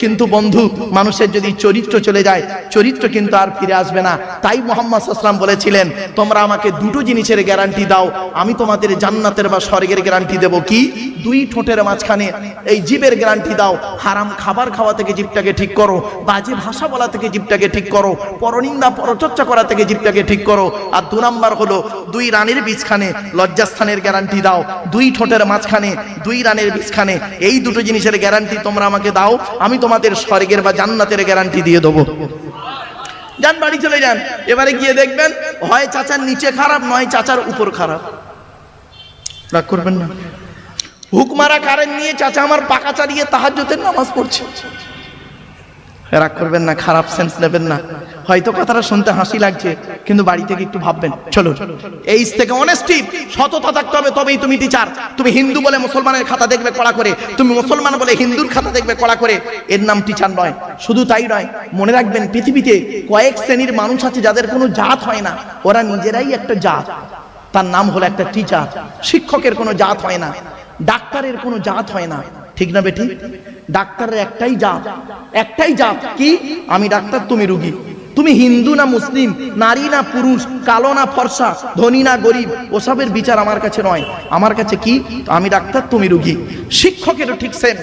কিন্তু বন্ধু, মানুষের যদি চরিত্র চলে যায়, চরিত্র কিন্তু আর ফিরে আসবে না। তাই মুহাম্মদ সাল্লাল্লাহু আলাইহি ওয়াসাল্লাম বলেছিলেন, তোমরা আমাকে দুটো জিনিসের গ্যারান্টি দাও, আমি তোমাদের জান্নাতের বা স্বর্গের গ্যারান্টি দেব। কি? দুই ঠোঁটের মাঝখানে এই জিভের গ্যারান্টি দাও। হারাম খাবার খাওয়া থেকে জিভটাকে ঠিক করো, বাজে ভাষা বলা থেকে জিভটাকে ঠিক করো, পরনিন্দা পরচর্চা করা থেকে জিভটাকে ঠিক করো। আর 2 নাম্বার হলো দুই রানের বীজখানে লজ্জাস্থানের গ্যারান্টি দাও। দুই ঠোঁটের মাঝখানে দুই রানের বীজখানে, এই দুটো জিনিসের গ্যারান্টি তোমরা আমাকে দাও, আমি তোমাদের স্বর্গের বা জান্নাতের গ্যারান্টি দিয়ে দেবো। যান বাড়ি চলে যান। এবারে গিয়ে দেখবেন হয় চাচার নিচে খারাপ, নয় চাচার উপর খারাপ। রাগ করবেন না। হুকমারা কারেন্ট নিয়ে চাচা আমার পাকা চালিয়ে তাহাজ্জুদের নামাজ পড়ছে। রাগ করবেন না, খারাপ সেন্স নেবেন না। হয়তো কথাটা শুনতে হাসি লাগছে, কিন্তু বাড়ি থেকে একটু ভাববেন। চলো, এই থেকে অনেস্টি, সততা থাকতে হবে, তবেই তুমি টিচার। তুমি হিন্দু বলে মুসলমানের খাতা দেখবে কড়া করে, তুমি মুসলমান বলে হিন্দুর খাতা দেখবে কড়া করে, এর নাম টিচার নয়। শুধু তাই নয়, মনে রাখবেন পৃথিবীতে কয়েক শ্রেণীর মানুষ আছে যাদের কোনো জাত হয় না, ওরা নিজেরাই একটা জাত, তার নাম হলো একটা টিচার। শিক্ষকের কোনো জাত হয় না, ডাক্তারের কোনো জাত হয় না, ঠিক না বেটি? ডাক্তারের একটাই জাত, একটাই জাত। কি? আমি ডাক্তার, তুমি রুগী। তুমি হিন্দু না মুসলিম, নারী না পুরুষ, কালো না ফর্সা, ধনী না গরিব, ওসবের বিচার আমার কাছে নয়। আমার কাছে কি? আমি ডাক্তার, তুমি রুগী। শিক্ষকেরও ঠিক সেম।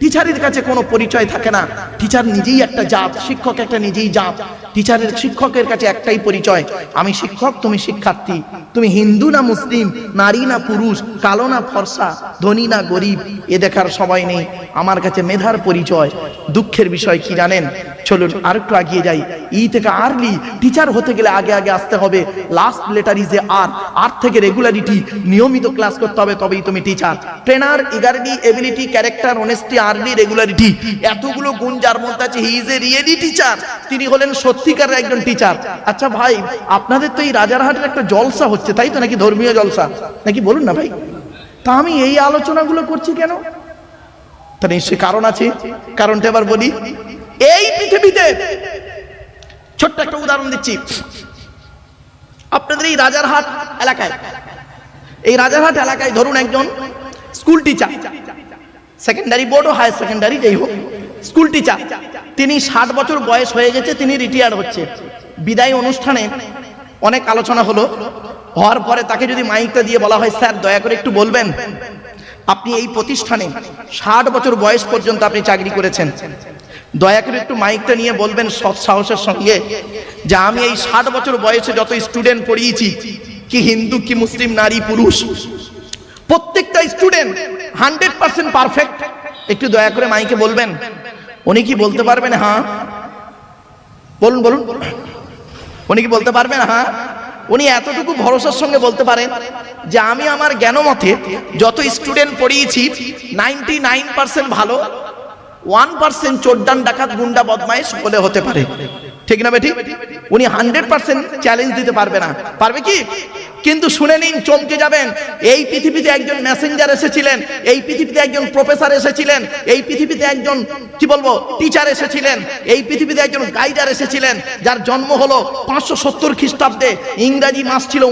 টিচারের কাছে কোনো পরিচয় থাকে না, টিচার নিজেই একটা জাত, শিক্ষক একটা নিজেই জাত। টিচারের শিক্ষকের কাছে একটাই পরিচয়, আমি শিক্ষক, তুমি শিক্ষার্থী। তুমি হিন্দু না মুসলিম, নারী না পুরুষ, কালো না ফর্সা, ধনী না গরিব, এ দেখার সবাই নেই। আমার কাছে মেধার পরিচয়। দুঃখের বিষয় কি জানেন? চলুন আরেকটু এগিয়ে যাই। ই থেকে আর্লি টিচার হতে গেলে আগে আগে আসতে হবে last letter is A R. R থেকে রেগুলারিটি, নিয়মিত ক্লাস করতে হবে, তবেই তুমি teacher. Trainer, eagerity, ability, character, honesty, early, regularity, এতগুলো গুণ যার মধ্যে আছে, he is a really teacher. তিনি হলেন সত্যিকারের একজন টিচার। আচ্ছা ভাই, আপনাদের তো এই রাজারহাটের একটা জলসা হচ্ছে, তাই তো? নাকি ধর্মীয় জলসা নাকি? বলুন না ভাই। তা আমি এই আলোচনাগুলো করছি কেন? তা নিশ্চয়ই কারণ আছে। কারণটা এবার বলি। এই পৃথিবীতে ছোট্ট একটা উদাহরণ দিচ্ছি। আপনাদের এই রাজারহাট এলাকায়, এই রাজারহাট এলাকায় ধরুন একজন স্কুল টিচার, সেকেন্ডারি বোর্ড ও হায়ার সেকেন্ডারি যাই হোক, স্কুল টিচার। তিনি 60 বছর বয়স হয়ে গেছে, তিনি রিটায়ার হচ্ছে। বিদায় অনুষ্ঠানে অনেক আলোচনা হলো, হওয়ার পরে তাকে যদি মাইকটা দিয়ে বলা হয়, স্যার দয়া করে একটু বলবেন, আপনি এই প্রতিষ্ঠানে 60 বছর বয়স পর্যন্ত আপনি চাকরি করেছেন, দয়া করে একটু মাইকটা নিয়ে বলবেন সৎ সাহসের সঙ্গে যে আমি এই 60 বছর বয়সে যত স্টুডেন্ট পড়িয়েছি, কি হিন্দু কি মুসলিম, নারী পুরুষ, প্রত্যেকটা স্টুডেন্ট 100% পারফেক্ট। একটু দয়া করে মাইকে বলবেন। উনি কি বলতে পারবেন? হ্যাঁ বলুন, বলুন। উনি কি বলতে পারবেন? হ্যাঁ। উনি এতটুকু ভরসার সঙ্গে বলতে পারেন যে আমি আমার জ্ঞান মতে যত স্টুডেন্ট পড়িয়েছি 99% ভালো, 1% চোরডান, ডাকাত, গুন্ডা, বদমাইশ বলে হতে পারে, ঠিক না বেটি? উনি 100% চ্যালেঞ্জ দিতে পারবে না। পারবে কি? কিন্তু শুনে নিন, চমকে যাবেন। এই পৃথিবীতে একজন মেসেঞ্জার এসেছিলেন, এই পৃথিবীতে একজন প্রফেসর এসেছিলেন, এই পৃথিবীতে একজন কি বলবো টিচার এসেছিলেন, এই পৃথিবীতে একজন গাইডার এসেছিলেন, যার জন্ম হলো 570 খ্রিস্টাব্দে। ইংরাজি মাস ছিল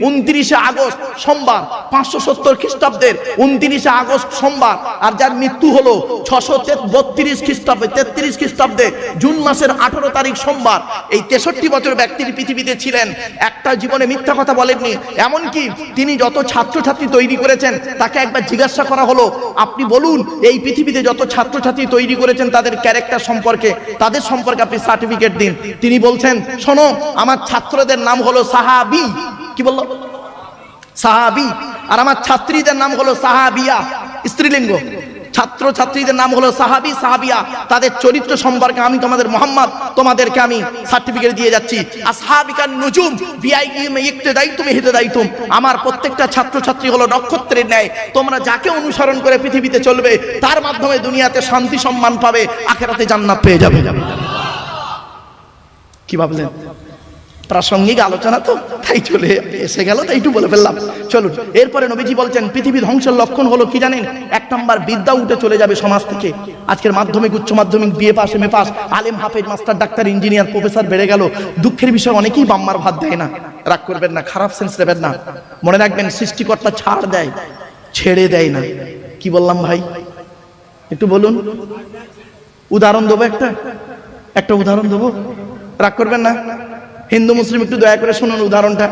29শে আগস্ট সোমবার, 570 খ্রিস্টাব্দের 29শে আগস্ট সোমবার। আর যার মৃত্যু হলো 632 খ্রিস্টাব্দে, 33 খ্রিস্টাব্দে জুন মাসের 18 তারিখ সোমবার। এই 63 বছর ব্যক্তির পৃথিবীতে ছিলেন, একটা জীবনে মিথ্যা কথা বলেননি। এমনকি তিনি যত ছাত্রছাত্রী তৈরি করেছেন, তাকে একবার জিজ্ঞাসা করা হলো, আপনি বলুন এই পৃথিবীতে যত ছাত্রছাত্রী তৈরি করেছেন তাদের ক্যারেক্টার সম্পর্কে, তাদের সম্পর্কে আপনি সার্টিফিকেট দিন। তিনি বলছেন, শোনো, আমার ছাত্রদের নাম হলো সাহাবী। কি বললো? সাহাবী। আর আমার ছাত্রীদের নাম হলো সাহাবিয়া, স্ত্রীলিঙ্গ। ছাত্র ছাত্রীদের নাম হলো সাহাবী, সাহাবিয়া। তাদের চরিত্র সম্পর্কে আমি তোমাদের মুহাম্মদ তোমাদেরকে আমি সার্টিফিকেট দিয়ে যাচ্ছি। আসহাবিকান নুজুম বিআইহিম ইক্তদাইতুম ইহতদাইতুম। আমার প্রত্যেকটা ছাত্রছাত্রী হলো নক্ষত্রের ন্যায়। তোমরা যাকে অনুসরণ করে পৃথিবীতে চলবে, তার মাধ্যমে দুনিয়াতে শান্তি সম্মান পাবে, আখিরাতে জান্নাত পেয়ে যাবে। কি ভাবলেন? প্রাসঙ্গিক আলোচনা তো, তাই চলে এসে গেল, তাই একটু বলে ফেললাম। চলুন, এরপরে নবীজি বলছেন পৃথিবী ধ্বংসের লক্ষণ হলো কি জানেন? 1 নাম্বার, বিদ্যা উঠে চলে যাবে সমাজ থেকে। আজকের মাধ্যমিক, উচ্চ মাধ্যমিক, বিএ পাস, এমএ পাস, আলেম, হাফেজ, মাস্টার, ডাক্তার, ইঞ্জিনিয়ার, প্রফেসর বেড়ে গেল। দুঃখের বিষয়, অনেকেই বাম্মার ভাত দেয় না। রাগ করবেন না, খারাপ সেন্স নেবেন না। মনে রাখবেন, সৃষ্টিকর্তা ছাড় দেয়, ছেড়ে দেয় না। কি বললাম ভাই? একটু বলুন। উদাহরণ দেবো, একটা উদাহরণ দেবো, রাগ করবেন না। হিন্দু মুসলিম একটু দয়া করে শুনুন উদাহরণটা।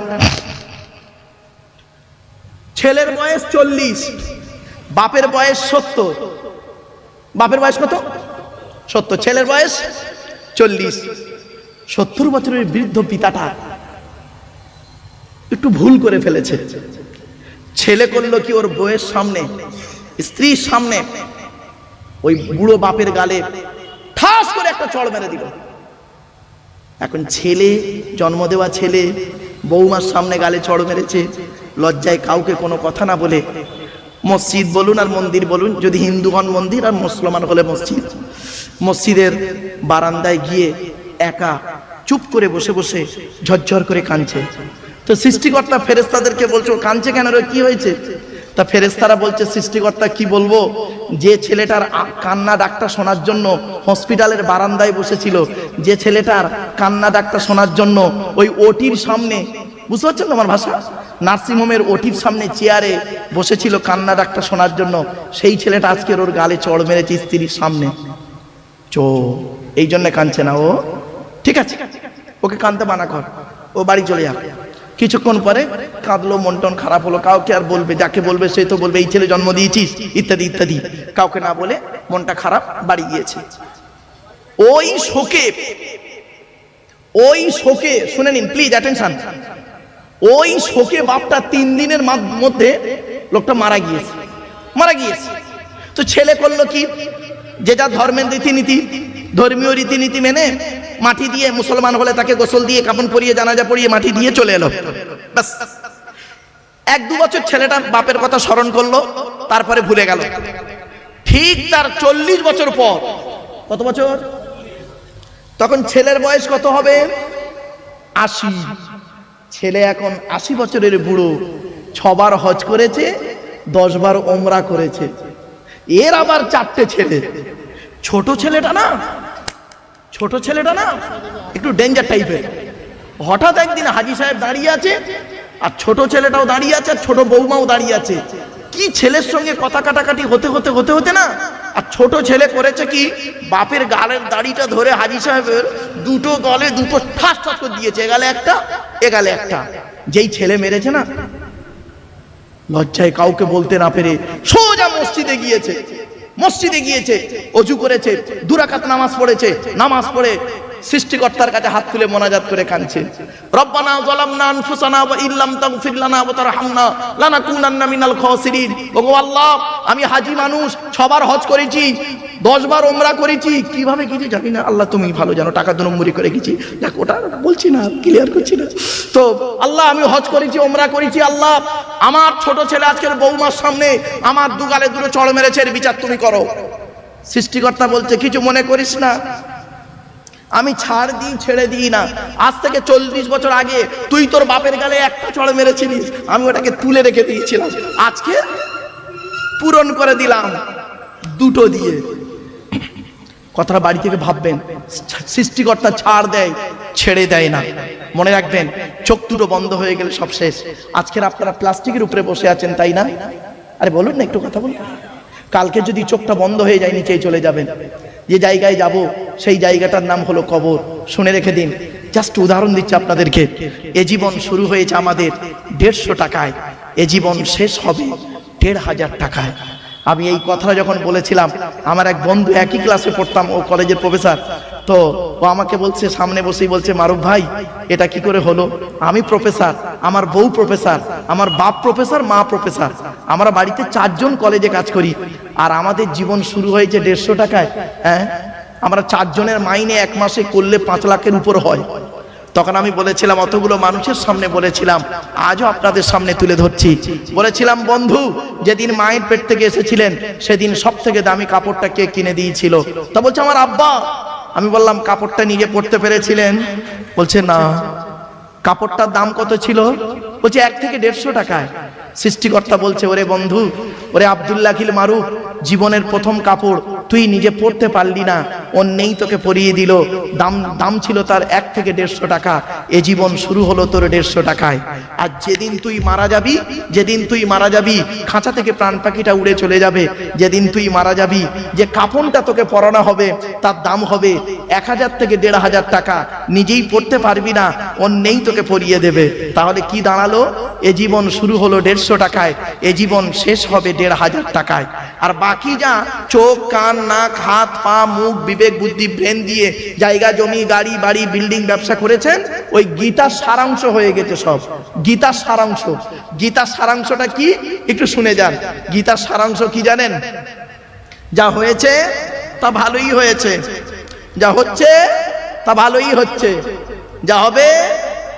ছেলের বয়স 40, বাপের বয়স 70। বাপের বয়স কত? 70। ছেলের বয়স 40। 70 বছরের বৃদ্ধ পিতাটা একটু ভুল করে ফেলেছে। ছেলে করলো কি, ওর বউয়ের সামনে, স্ত্রীর সামনে ওই বুড়ো বাপের গালে ঠাস করে একটা চড় মেরে দিল। এখন ছেলে, জন্ম দেওয়া ছেলে বৌমার সামনে গালে চড় মেরেছে, লজ্জায় কাউকে কোনো কথা না বলে, মসজিদ বলুন আর মন্দির বলুন, যদি হিন্দু হন মন্দির আর মুসলমান হলে মসজিদ, মসজিদের বারান্দায় গিয়ে একা চুপ করে বসে বসে ঝরঝর করে কাঁদছে। তো সৃষ্টিকর্তা ফেরেশতাদেরকে বলছে, ও কাঁদছে কেন রে, কি হয়েছে? তা ফেরেশতারা বলছে, সৃষ্টিকর্তা কি বলবো, যে ছেলেটার কান্না ডাকটা শোনার জন্য হসপিটালের বারান্দায় বসেছিল, যে ছেলেটার কান্না ডাকটা শোনার জন্য ওই ওটির সামনে, বুঝতে পারছেন আমার ভাষা, নার্সিংহোমের ওটির সামনে চেয়ারে বসেছিল কান্না ডাকটা শোনার জন্য, সেই ছেলেটা আজকের ওর গালে চড় মেরেছে স্ত্রীর সামনে। এই জন্য কাঁদছে না ও, ঠিক আছে, ওকে কাঁদতে মানা কর, ও বাড়ি চলে যাবে। কিছুক্ষণ পরে কাঁদলো, মন টন খারাপ হলো, কাউকে আর বলবে, যাকে বলবে সে তো বলবে এই ছেলে জন্ম দিয়েছিস ইত্যাদি ইত্যাদি, কাউকে না বলে মনটা খারাপ, বাড়ি গিয়েছে। ওই শোকে শুনে নিন প্লিজ, অ্যাটেনশন, ওই শোকে বাপটা 3 দিনের মধ্যে লোকটা মারা গিয়েছে। তো ছেলে করলো কি, যে যা ধর্মের রীতিনীতি, ধর্মীয় রীতিনীতি মেনে মাটি দিয়ে, মুসলমান হলে তাকে গোসল দিয়ে, কাফন পরিয়ে, জানাজা পড়িয়ে মাটি দিয়ে চলে এলো। বাস 1-2 বছর ছেলেটা বাপের কথা স্মরণ করলো, তারপরে ভুলে গেল। ঠিক তার 40 বছর পর, কত বছর, তখন ছেলের বয়স কত হবে? 80। ছেলে এখন 80 বছরের বুড়ো, 6 বার হজ করেছে, 10 বার ওমরা করেছে, এর আবার 4টে ছেলে। ছোট ছেলেটা না একটু ডেঞ্জার টাইপের। হঠাৎ একদিন হাজী সাহেব দাঁড়িয়ে আছে, আর ছোট ছেলেটাও দাঁড়িয়ে আছে, আর ছোট বৌমাও দাঁড়িয়ে আছে। কি ছেলের সঙ্গে কথা কাটাকাটি হতে না, আর ছোট ছেলে করেছে কি, বাপের গালের দাড়িটা ধরে হাজী সাহেবের দুটো গলে দুটো ঠাস ঠাস করে দিয়েছে, এ গালে একটা। যেই ছেলে মেরেছে না, লজ্জায় কাউকে বলতে না পেরে সোজা মসজিদে গিয়েছে, অজু করেছে, 2 রাকাত নামাজ পড়েছে, নামাজ পড়ে সৃষ্টিকর্তার কাছে হাত তুলে মোনাজাত করে কাঁদছে, রব্বানা যালামনা আনফুসানা ওয়া ইল্লাম তাগফির লানা ওয়া তারহামনা লানাকুনান্না মিনাল খাসিরিন। ওগো আল্লাহ, আমি হাজী মানুষ, 6 বার হজ করেছি, 10 বার ওমরা করেছি, কিভাবে গেছি জানি না, আল্লাহ তুমি ভালো জানো, টাকা দুনম্বরি করে গেছি, দেখ ওটা বলছি না, ক্লিয়ার করছি না। তো আল্লাহ, আমি হজ করেছি, ওমরা করেছি, আল্লাহ আমার ছোট ছেলে আজকের বৌমার সামনে আমার 2 গালে 2 চড় মেরেছে, এর বিচার তুমি করো। সৃষ্টিকর্তা বলছে, কিছু মনে করিস না, আমি ছেড়ে দিই না। আজ থেকে 40 বছর আগে তুই তোর বাপের গালে একটা চড় মেরেছিলিস, আমি ওটাকে তুলে রেখে দিয়েছিলাম, আজকে পূরণ করে দিলাম 2টো দিয়ে। কথাটা বাড়ি থেকে ভাববেন, সৃষ্টিকর্তা ছাড় দেয়, ছেড়ে দেয় না। মনে রাখবেন, চোখ দুটো বন্ধ হয়ে গেলে সব শেষ। আজকের আপনারা প্লাস্টিকের উপরে বসে আছেন, তাই না? আরে বলুন না, একটু কথা বলুন। কালকে যদি চোখটা বন্ধ হয়ে যায়, নিচেই চলে যাবেন। যে জায়গায় যাব সেই জায়গাটার নাম হলো কবর। শুনে রেখে দিন, জাস্ট উদাহরণ দিচ্ছি আপনাদেরকে। এ জীবন শুরু হয়েছে আমাদের 150 টাকায়, এ জীবন শেষ হবে 1500 টাকায়। আমি এই কথাটা যখন বলেছিলাম, আমার এক বন্ধু, একই ক্লাসে পড়তাম, ও কলেজের প্রফেসর, তো ও আমাকে বলছে, সামনে বসেই বলছে, মারুফ ভাই এটা কি করে হলো? আমি প্রফেসর, আমার বউ প্রফেসর, আমার বাপ প্রফেসর, মা প্রফেসর, আমরা বাড়িতে 4 জন কলেজে কাজ করি, আর আমাদের জীবন শুরু হয়েছে 150 টাকায়। হ্যাঁ, আমরা 4 জনের মাইনে 1 মাসে করলে 5 লাখের উপর হয়। তখন আমি বলেছিলাম, অতগুলো মানুষের সামনে বলেছিলাম, আজও আপনাদের সামনে তুলে ধরছি, বলেছিলাম, বন্ধু যেদিন মায়ের পেট থেকে এসেছিলেন সেদিন সব থেকে দামি কাপড়টা কে কিনে দিয়েছিল? তা বলছে, আমার আব্বা। আমি বললাম, কাপড়টা নিজে পড়তে পেরেছিলেন? বলছে না। কাপড়টার দাম কত ছিল? বলছে 1 থেকে 150 টাকায়। সৃষ্টিকর্তা বলছে, ওরে বন্ধু, ওরে আব্দুল্লাহিল মারুফ, জীবনের প্রথম কাপড় তুই নিজে পড়তে পারলি না, অন্যেই তোকে পড়িয়ে দিল, দাম ছিল তার 1 থেকে 150 টাকা, এ জীবন শুরু হলো তোর 150 টাকায়। আর যেদিন তুই মারা যাবি খাঁচা থেকে প্রাণ পাখিটা উড়ে চলে যাবে, যেদিন তুই মারা যাবি যে কাফনটা তোকে পরানো হবে তার দাম হবে 1000 থেকে 1500 টাকা, নিজেই পড়তে পারবি না, অন্যেই তোকে পরিয়ে দেবে। তাহলে কি দাঁড়ালো? এ জীবন শুরু হলো 150 টাকায়, এ জীবন শেষ হবে 1500 টাকায়। আর বাকি যা চোখ, কান, নাক, হাত, পা, মুখ, বিবেক, বুদ্ধি, ব্রেন দিয়ে জায়গা, জমি, গাড়ি, বাড়ি, বিল্ডিং, ব্যবসা করেছেন, ওই গীতার সারাংশ হয়ে গেছে সব। গীতার সারাংশ, গীতার সারাংশটা কি একটু শুনে যান। গীতার সারাংশ কি জানেন? যা হয়েছে তা ভালোই হয়েছে, যা হচ্ছে তা ভালোই হচ্ছে, যা হবে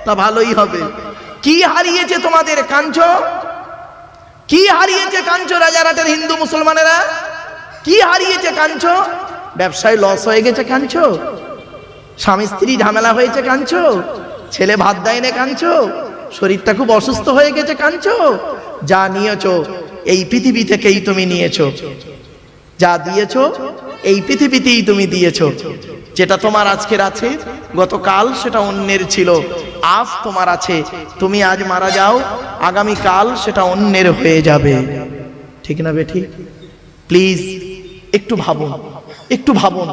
তা ভালোই হবে। কি হারিয়েছে তোমাদের? কাঁদছো? কি হারিয়েছে কাঁদছো? রাজারহাটের হিন্দু মুসলমানেরা কি হারিয়েছে কাঁদছো? ব্যবসায় লস হয়ে গেছে কাঁদছো? স্বামী স্ত্রী ঝামেলা হয়েছে কাঁদছো? ছেলে ভাত দেয় না কাঁদছো? শরীরটা খুব অসুস্থ হয়ে গেছে কাঁদছো? যা নিয়েছো এই পৃথিবী থেকেই তুমি নিয়েছো, যা দিয়েছো এই পৃথিবীতেই তুমি দিয়েছো। যেটা তোমার আজকের আছে, গতকাল সেটা অন্যের ছিল, আজ তোমার আছে। তুমি আজ মারা যাও, আগামী কাল সেটা অন্যের হয়ে যাবে। ঠিক না বেঠিক? প্লিজ একটু ভাবুন, একটু ভাবুন।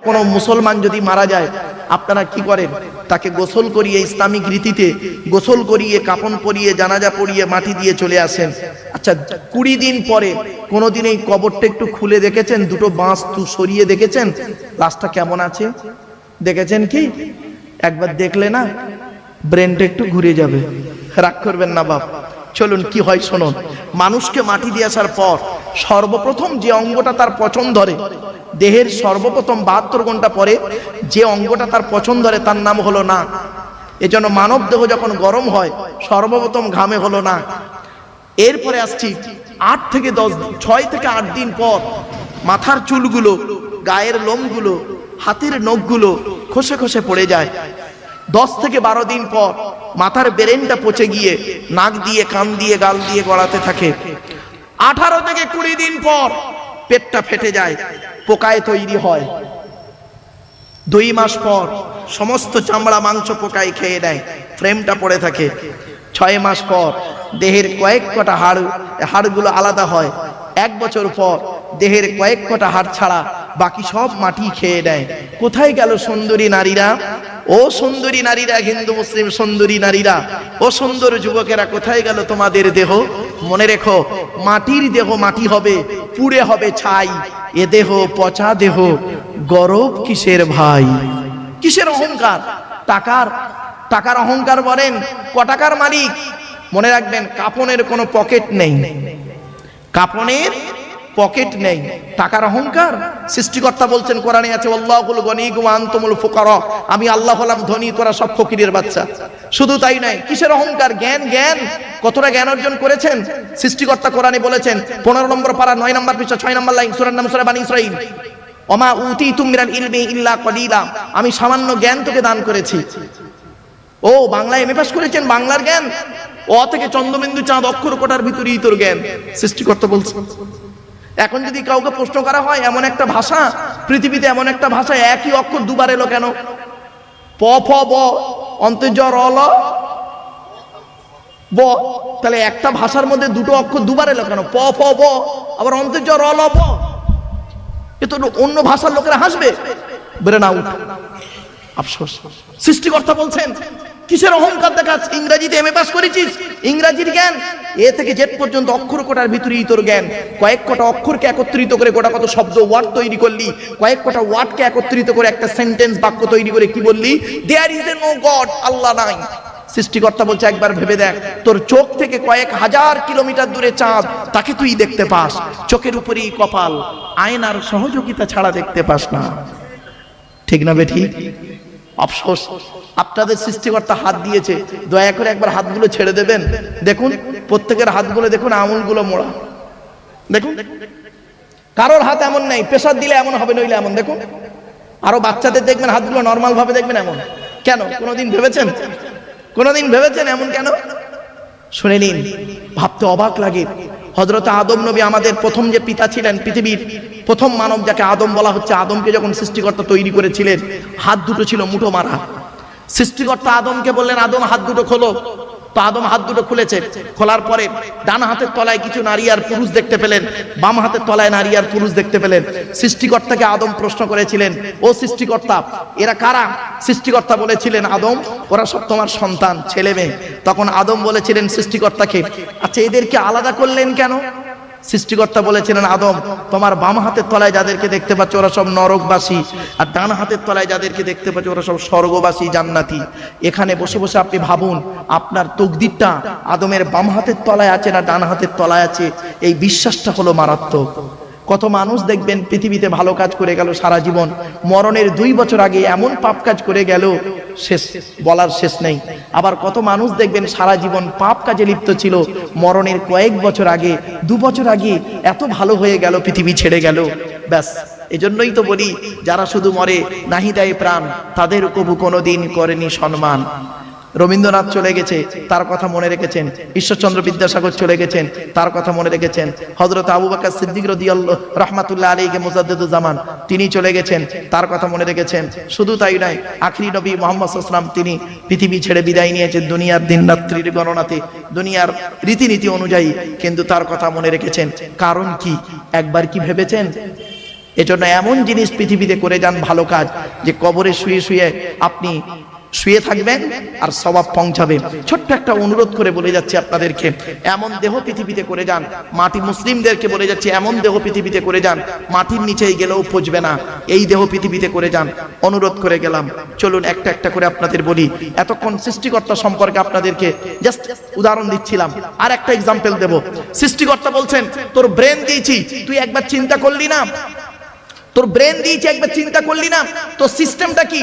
কোনো মুসলমান যদি মারা যায় আপনারা কি করেন? তাকে গোসল করিয়ে, ইসলামিক রীতিতে গোসল করিয়ে, কাফন পরিয়ে, জানাজা পরিয়ে মাটি দিয়ে চলে আসেন। আচ্ছা 20 দিন পরে কোনোদিন এই কবরটা একটু খুলে দেখেছেন? দুটো বাঁশ সরিয়ে দেখেছেন লাশটা কেমন আছে? দেখেছেন কি? একবার দেখলে না ব্রেনটা একটু ঘুরে যাবে। রাগ করবেন না বাপ, চলুন কি হয় শুনুন। মানুষকে মাটি দিয়ে আসার পর সর্বপ্রথম যে অঙ্গটা তার পছন্দ ধরে, দেহের সর্বপ্রথম 72 ঘন্টা পরে যে অঙ্গটা তার পছন্দ ধরে তার নাম হলো নাক। এজন্য মানব দেহ যখন গরম হয় সর্বপ্রথম ঘামে হলো নাক। এরপরে আসছি 6 থেকে 8 দিন পর মাথার চুলগুলো, গায়ের লোমগুলো, হাতের নখগুলো খসে খসে পড়ে যায়। 10 থেকে 12 দিন পর মাথার ব্রেনটা পচে গিয়ে নাক দিয়ে, কান দিয়ে, গাল দিয়ে গড়াতে থাকে। 18 থেকে 20 দিন পর পেটটা ফেটে যায়, পোকায় তৈরি হয়। 2 মাস পর সমস্ত চামড়া মাংস পোকায় খেয়ে নেয়, ফ্রেমটা পড়ে থাকে। 6 মাস পর দেহের কয়েক কটা হাড়গুলো আলাদা হয়। 1 বছর পর দেহের কয়েক কটা হাড় ছাড়া বাকি সব মাটি খেয়ে নেয়। কোথায় গেল সুন্দরী নারীরা? ও সুন্দরী নারীরা, হিন্দু মুসলিম সুন্দরী নারীরা, ও সুন্দর যুবকেরা, কোথায় গেল তোমাদের দেহ? মনে রেখো, মাটির দেহ মাটি হবে, পুড়ে হবে ছাই। এ দেহ পচা দেহ, গরব কিসের ভাই? কিসের অহংকার? টাকার অহংকার বলেন। ক টাকার মালিক? মনে রাখবেন, কাফনের কোনো পকেট নেই, কাফনের পকেট নেই। টাকার অহংকার? সৃষ্টিকর্তা বলছেন কোরআনে আছে, আল্লাহুল গনি ওয়া আনতুমুল ফুকারা, আমি আল্লাহ হলাম ধনী, তোরা সব ফকিরের বাচ্চা। শুধু তাই নয়, কিসের অহংকার? জ্ঞান। কতটা জ্ঞান অর্জন করেছেন? সৃষ্টিকর্তা কোরআনে বলেছেন 15 নম্বর পারা 9 নম্বর পৃষ্ঠা 6 নম্বর লাইন, সূরার নাম সূরা বানী ইসরাঈল, ওমা উতীতুম মিনাল ইলমি ইল্লা কলিলা, আমি সামান্য জ্ঞান তোকে দান করেছি। ও বাংলা এমএ পাস করেছেন, বাংলার জ্ঞান? অ থেকে চন্দ্রবিন্দু চাঁদ অক্ষর কোটার ভিতরেই তোর জ্ঞান। সৃষ্টিকর্তা বলছেন। এখন যদি কাউকে প্রশ্ন করা হয়, এমন একটা ভাষা পৃথিবীতে, এমন একটা ভাষা একই অক্ষর দুবার এলো কেন? প ফ ব অন্তর্জ র ল ব, তাহলে একটা ভাষার মধ্যে দুটো অক্ষর দুবার এলো কেন? প ফ ব আবার অন্তর্জ র ল ব। এ তো অন্য ভাষার লোকেরা হাসবে। ব্রেন আউট, আফসোস। সৃষ্টিকর্তা বলছেন কিসের অহংকার দেখাস? ইংরেজিতে এমএ পাস করেছিস, ইংরেজির জ্ঞান এ থেকে জেড পর্যন্ত অক্ষর কোটার ভিতরেই তোর জ্ঞান। কয়েক কটা অক্ষরকে একত্রিত করে গোটা কত শব্দ ওয়ার্ড তৈরি করলি, কয়েক কটা ওয়ার্ডকে একত্রিত করে একটা সেন্টেন্স বাক্য তৈরি করে কি বললি? There is a no god, Allah নাই। সৃষ্টিকর্তা বলছে একবার ভেবে দেখ, তোর চোখ থেকে কয়েক হাজার কিলোমিটার দূরে চাঁদ, তাকে তুই দেখতে পাস। চোখের উপরেই কপাল, আয়নার সহযোগিতা ছাড়া দেখতে পাস না। ঠিক না বেঠিক? আফসোস, আপনাদের সৃষ্টিকর্তা হাত দিয়েছে, দয়া করে একবার হাতগুলো ছেড়ে দেবেন। দেখুন প্রত্যেকের হাতগুলো দেখুন, আঙুলগুলো মোড়া। দেখুন কারোর হাত এমন নেই, প্রেসার দিলে এমন হবে, নইলে এমন। দেখুন আরো বাচ্চাদের দেখবেন হাতগুলো নর্মাল ভাবে দেখবেন এমন। কেন? কোনোদিন ভেবেছেন? কোনোদিন ভেবেছেন এমন কেন? শুনে নিন, ভাবতে অবাক লাগে। হযরত আদম নবী আমাদের প্রথম যে পিতা ছিলেন পৃথিবীর, প্রথম মানব যাকে আদম বলা হচ্ছে, আদমকে যখন সৃষ্টিকর্তা তৈরি করেছিলেন হাত দুটো ছিল মুঠো মারা। সৃষ্টিকর্তা আদমকে বললেন আদম হাত দুটো খোলো, তো আদম হাত দুটো খুলেছে। খোলার পরে ডান হাতের তলায় কিছু নারী আর পুরুষ দেখতে পেলেন, বাম হাতের তলায় নারী আর পুরুষ দেখতে পেলেন। সৃষ্টিকর্তাকে আদম প্রশ্ন করেছিলেন, ও সৃষ্টিকর্তা এরা কারা? সৃষ্টিকর্তা বলেছিলেন আদম ওরা সব তোমার সন্তান, ছেলে মেয়ে। তখন আদম বলেছিলেন সৃষ্টিকর্তাকে, আচ্ছা এদেরকে আলাদা করলেন কেন? সৃষ্টিকর্তা বলেছিলেন আদম তোমার বাম হাতের তলায় যাদেরকে দেখতে পাচ্ছ ওরা সব নরকবাসী, আর ডান হাতের তলায় যাদেরকে দেখতে পাচ্ছ ওরা সব স্বর্গবাসী, জান্নাতি। এখানে বসে বসে আপনি ভাবুন আপনার তকদিরটা আদমের বাম হাতের তলায় আছে না ডান হাতের তলায় আছে। এই বিশ্বাসটা হলো মারাত্মক। কত মানুষ দেখবেন পৃথিবীতে ভালো কাজ করে গেল সারা জীবন, মরণের 2 বছর আগে এমন পাপ কাজ করে গেল শেষ বলার শেষ নেই। আবার কত মানুষ দেখবেন সারা জীবন পাপ কাজে লিপ্ত ছিল, মরণের কয়েক বছর আগে 2 বছর আগে এত ভালো হয়ে গেল, পৃথিবী ছেড়ে গেল। ব্যাস এজন্যই তো বলি যারা শুধু মরে নাহি দেয় প্রাণ তাদের কবু কোনোদিন করেনি সম্মান। রবীন্দ্রনাথ চলে গেছে, তার কথা মনে রেখেছেন। ঈশ্বরচন্দ্র বিদ্যাসাগর চলে গেছেন, তার কথা মনে রেখেছেন। হযরত আবু বকর সিদ্দিক রাদিয়াল্লাহু রাহমাতুল্লাহ আলাইহি মুজাদ্দিদুজ জামান তিনি চলে গেছেন, তার কথা মনে রেখেছেন। শুধু তাই নয়, আখিরি নবী মুহাম্মদ সাল্লাল্লাহু আলাইহি ওয়াসাল্লাম তিনি পৃথিবী ছেড়ে বিদায় নিয়েছেন দুনিয়ার দিন রাত্রির গণনাতে, দুনিয়ার রীতিনীতি অনুযায়ী, কিন্তু তার কথা মনে রেখেছেন। কারণ কি একবার কি ভেবেছেন? এজন্য এমন জিনিস পৃথিবীতে করে যান ভালো কাজ, যে কবরে শুয়ে শুয়ে আপনি শুয়ে থাকবেন আর সওয়াব পৌঁছাবে। ছোট্ট একটা অনুরোধ করে বলে যাচ্ছি আপনাদেরকে, এমন দেহ পৃথিবীতে করে যান, মাটি মুসলিমদেরকে বলে যাচ্ছি এমন দেহ পৃথিবীতে করে যান মাটির নিচেই গেলেও পচবে না, এই দেহ পৃথিবীতে করে যান। অনুরোধ করে গেলাম। চলুন একটা একটা করে আপনাদের বলি। এতক্ষণ সৃষ্টিকর্তা সম্পর্কে আপনাদেরকে জাস্ট উদাহরণ দিচ্ছিলাম, আর একটা এক্সাম্পল দেব। সৃষ্টিকর্তা বলছেন তোর ব্রেন দিয়েছি, তুই একবার চিন্তা করলি না? তোর ব্রেন দিয়েছি একবার চিন্তা করলি না? তোর সিস্টেমটা কি?